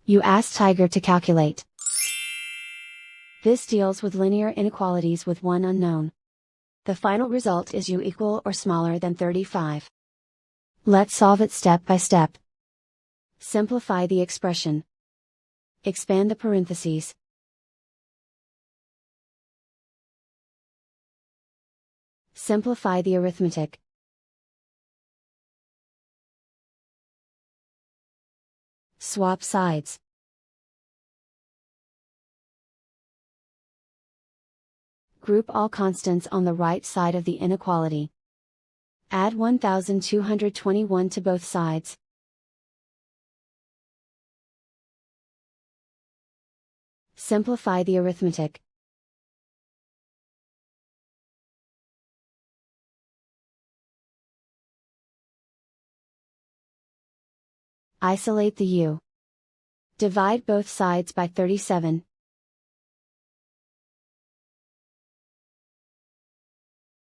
You ask Tiger to calculate. This deals with linear inequalities with one unknown. The final result is u equal or smaller than 35. Let's solve it step by step. Simplify the expression. Expand the parentheses. Simplify the arithmetic. Swap sides. Group all constants on the right side of the inequality. Add 1221 to both sides. Simplify the arithmetic. Isolate the u. Divide both sides by 37.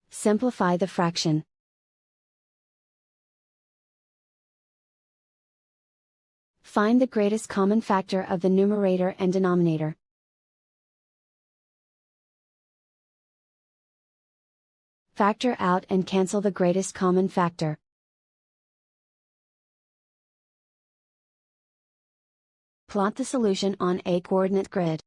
Simplify the fraction. Find the greatest common factor of the numerator and denominator. Factor out and cancel the greatest common factor. Plot the solution on a coordinate grid.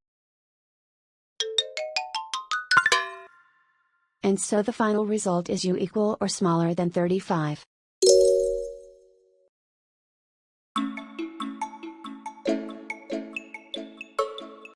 And so the final result is u equal or smaller than 35.